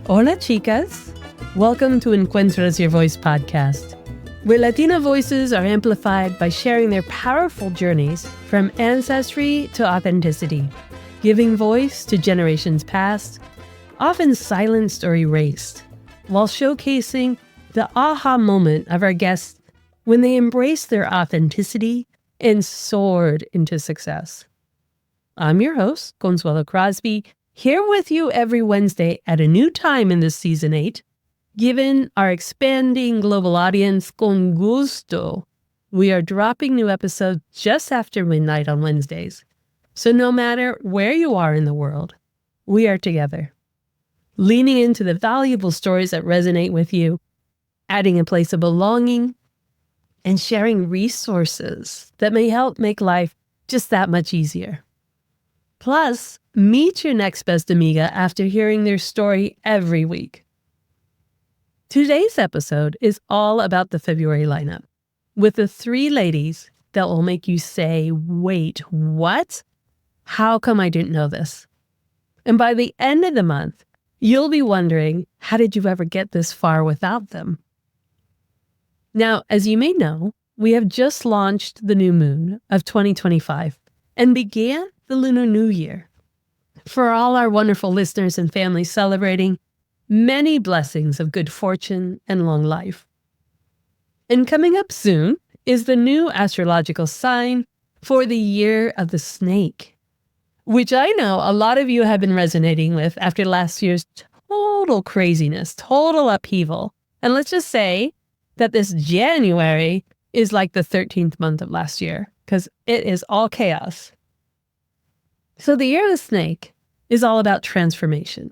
Hola, chicas. Welcome to Encuentras Your Voice podcast, where Latina voices are amplified by sharing their powerful journeys from ancestry to authenticity, giving voice to generations past, often silenced or erased, while showcasing the aha moment of our guests when they embraced their authenticity and soared into success. I'm your host, Consuelo Crosby, here with you every Wednesday at a new time in this season 8. Given our expanding global audience, con gusto, we are dropping new episodes just after midnight on Wednesdays. So no matter where you are in the world, we are together, leaning into the valuable stories that resonate with you, adding a place of belonging, and sharing resources that may help make life just that much easier. Plus, meet your next best amiga after hearing their story every week. Today's episode is all about the February lineup, with the 3 ladies that will make you say, wait, what? How come I didn't know this? And by the end of the month, you'll be wondering, how did you ever get this far without them? Now, as you may know, we have just launched the new moon of 2025 and began the Lunar New Year. For all our wonderful listeners and families celebrating, many blessings of good fortune and long life. And coming up soon is the new astrological sign for the year of the snake, which I know a lot of you have been resonating with after last year's total craziness, total upheaval. And let's just say that this January is like the 13th month of last year, because it is all chaos. So the year of the snake is all about transformation.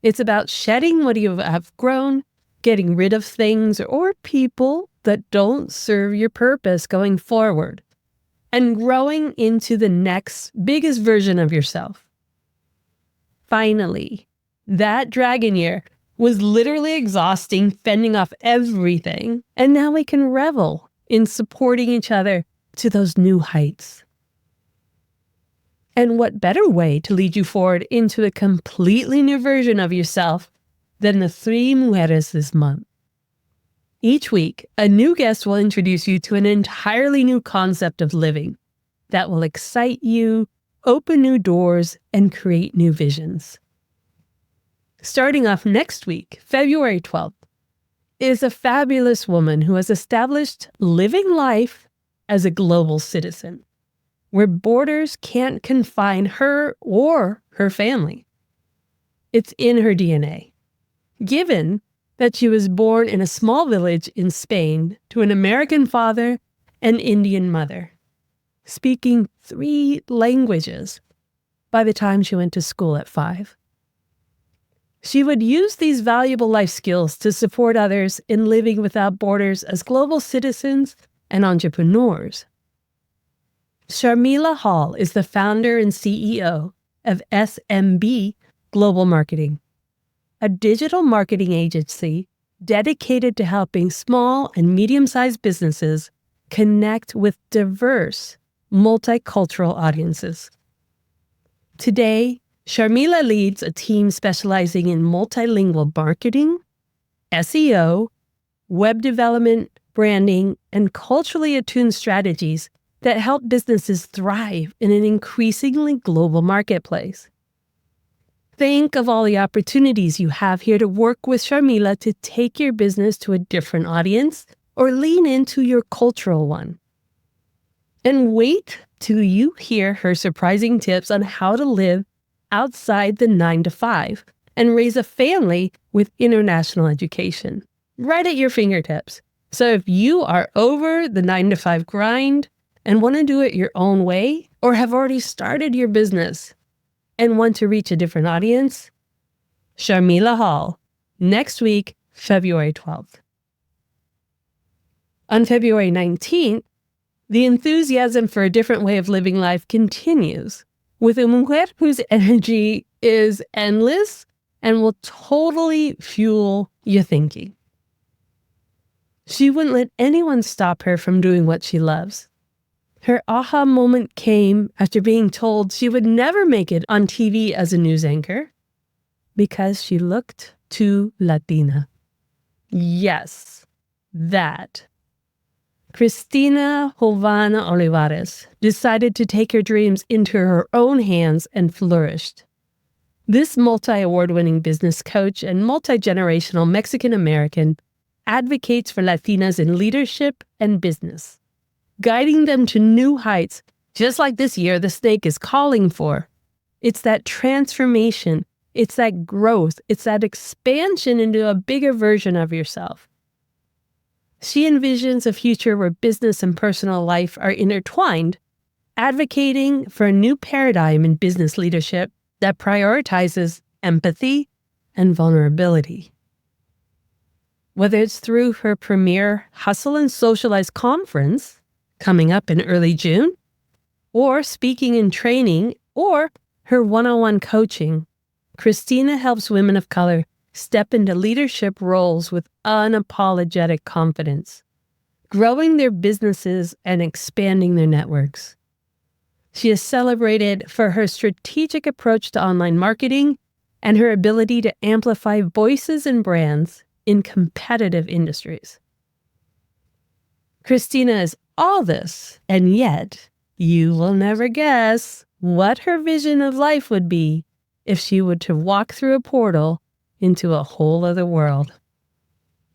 It's about shedding what you have grown, getting rid of things or people that don't serve your purpose going forward, and growing into the next biggest version of yourself. Finally, that dragon year was literally exhausting, fending off everything, and now we can revel in supporting each other to those new heights. And what better way to lead you forward into a completely new version of yourself than the 3 mujeres this month? Each week, a new guest will introduce you to an entirely new concept of living that will excite you, open new doors, and create new visions. Starting off next week, February 12th, is a fabulous woman who has established living life as a global citizen, where borders can't confine her or her family. It's in her DNA. Given that she was born in a small village in Spain to an American father and Indian mother, speaking 3 languages by the time she went to school at 5. She would use these valuable life skills to support others in living without borders as global citizens and entrepreneurs. Sharmila Hall is the founder and CEO of SMB Global Marketing, a digital marketing agency dedicated to helping small and medium-sized businesses connect with diverse, multicultural audiences. Today, Sharmila leads a team specializing in multilingual marketing, SEO, web development, branding, and culturally attuned strategies that help businesses thrive in an increasingly global marketplace. Think of all the opportunities you have here to work with Sharmila to take your business to a different audience or lean into your cultural one. And wait till you hear her surprising tips on how to live outside the 9-to-5 and raise a family with international education, right at your fingertips. So if you are over the 9-to-5 grind and want to do it your own way, or have already started your business and want to reach a different audience, Sharmila Hall, next week, February 12th. On February 19th, the enthusiasm for a different way of living life continues with a mujer whose energy is endless and will totally fuel your thinking. She wouldn't let anyone stop her from doing what she loves. Her aha moment came after being told she would never make it on TV as a news anchor because she looked too Latina. Yes, that. Cristina Jovana Olivares decided to take her dreams into her own hands and flourished. This multi-award-winning business coach and multi-generational Mexican-American advocates for Latinas in leadership and business, guiding them to new heights, just like this year the snake is calling for. It's that transformation, it's that growth, it's that expansion into a bigger version of yourself. She envisions a future where business and personal life are intertwined, advocating for a new paradigm in business leadership that prioritizes empathy and vulnerability. Whether it's through her premier Hustle and Socialize conference coming up in early June, or speaking and training, or her one-on-one coaching, Cristina helps women of color step into leadership roles with unapologetic confidence, growing their businesses and expanding their networks. She is celebrated for her strategic approach to online marketing and her ability to amplify voices and brands in competitive industries. Cristina is all this, and yet you will never guess what her vision of life would be if she were to walk through a portal into a whole other world.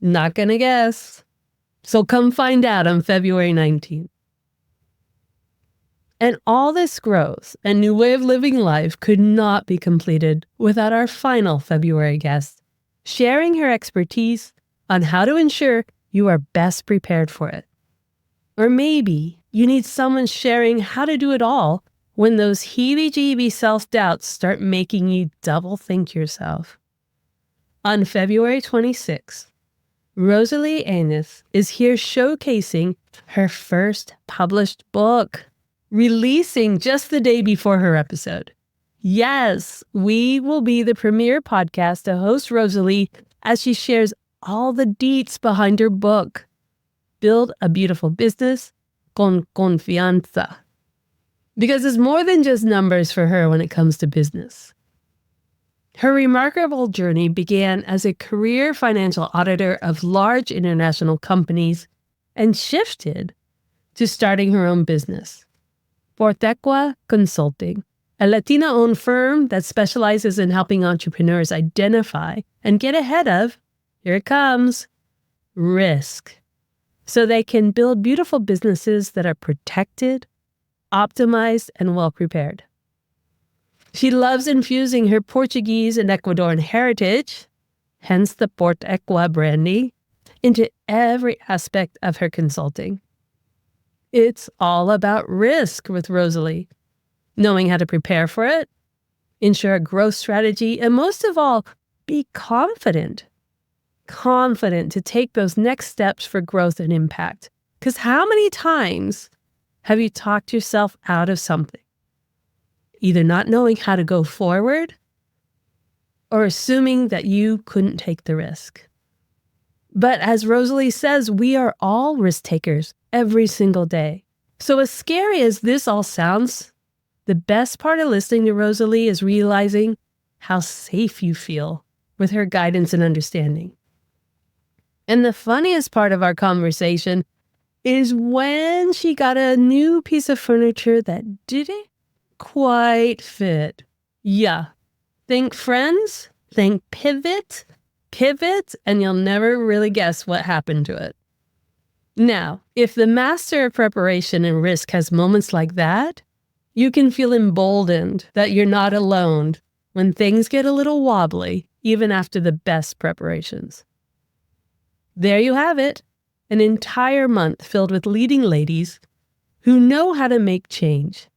Not gonna guess. So come find out on February 19th. And all this growth and new way of living life could not be completed without our final February guest, sharing her expertise on how to ensure you are best prepared for it. Or maybe you need someone sharing how to do it all when those heebie-jeebie self-doubts start making you double think yourself. On February 26th, Rosalie Aines is here showcasing her first published book, releasing just the day before her episode. Yes, we will be the premier podcast to host Rosalie as she shares all the deets behind her book, Build a Beautiful Business con Confianza. Because it's more than just numbers for her when it comes to business. Her remarkable journey began as a career financial auditor of large international companies and shifted to starting her own business, Portequa Consulting, a Latina-owned firm that specializes in helping entrepreneurs identify and get ahead of, here it comes, risk, so they can build beautiful businesses that are protected, optimized, and well-prepared. She loves infusing her Portuguese and Ecuadorian heritage, hence the Portequa branding, into every aspect of her consulting. It's all about risk with Rosalie, knowing how to prepare for it, ensure a growth strategy, and most of all, be confident to take those next steps for growth and impact. Because how many times have you talked yourself out of something? Either not knowing how to go forward or assuming that you couldn't take the risk. But as Rosalie says, we are all risk takers every single day. So as scary as this all sounds, the best part of listening to Rosalie is realizing how safe you feel with her guidance and understanding. And the funniest part of our conversation is when she got a new piece of furniture that didn't quite fit. Yeah. Think Friends, think pivot, and you'll never really guess what happened to it. Now, if the master of preparation and risk has moments like that, you can feel emboldened that you're not alone when things get a little wobbly, even after the best preparations. There you have it, an entire month filled with leading ladies who know how to make change,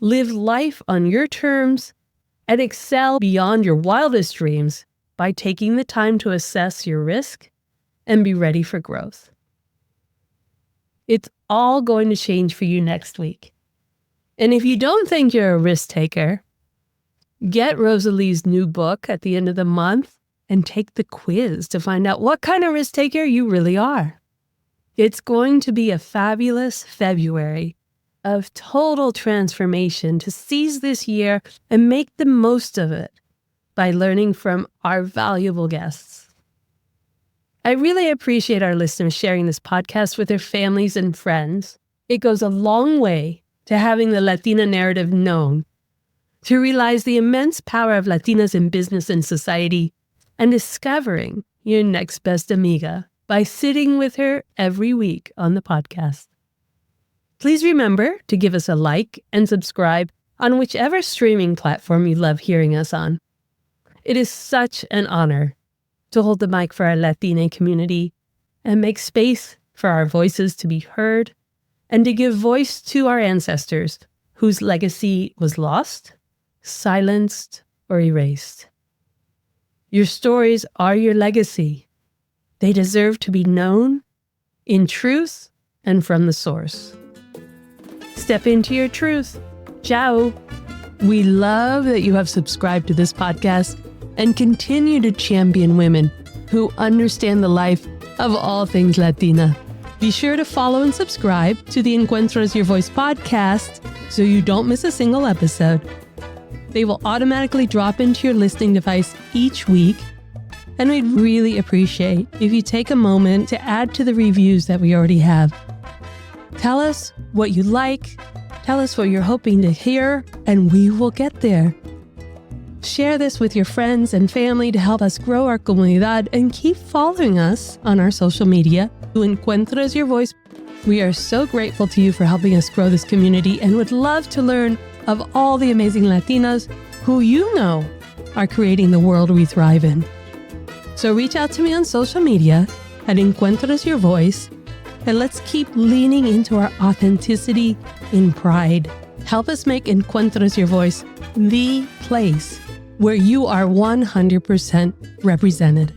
live life on your terms, and excel beyond your wildest dreams by taking the time to assess your risk and be ready for growth. It's all going to change for you next week. And if you don't think you're a risk taker, get Rosalie's new book at the end of the month and take the quiz to find out what kind of risk taker you really are. It's going to be a fabulous February of total transformation to seize this year and make the most of it by learning from our valuable guests. I really appreciate our listeners sharing this podcast with their families and friends. It goes a long way to having the Latina narrative known, to realize the immense power of Latinas in business and society, and discovering your next best amiga by sitting with her every week on the podcast. Please remember to give us a like and subscribe on whichever streaming platform you love hearing us on. It is such an honor to hold the mic for our Latina community and make space for our voices to be heard and to give voice to our ancestors whose legacy was lost, silenced, or erased. Your stories are your legacy. They deserve to be known in truth and from the source. Step into your truth. Ciao. We love that you have subscribed to this podcast and continue to champion women who understand the life of all things Latina. Be sure to follow and subscribe to the Encuentras Your Voice podcast so you don't miss a single episode. They will automatically drop into your listening device each week, and we'd really appreciate if you take a moment to add to the reviews that we already have. Tell us what you like, tell us what you're hoping to hear, and we will get there. Share this with your friends and family to help us grow our comunidad, and keep following us on our social media to Encuentras Your Voice. We are so grateful to you for helping us grow this community and would love to learn of all the amazing Latinas who you know are creating the world we thrive in. So reach out to me on social media at Encuentras Your Voice, and let's keep leaning into our authenticity in pride. Help us make Encuentras Your Voice the place where you are 100% represented.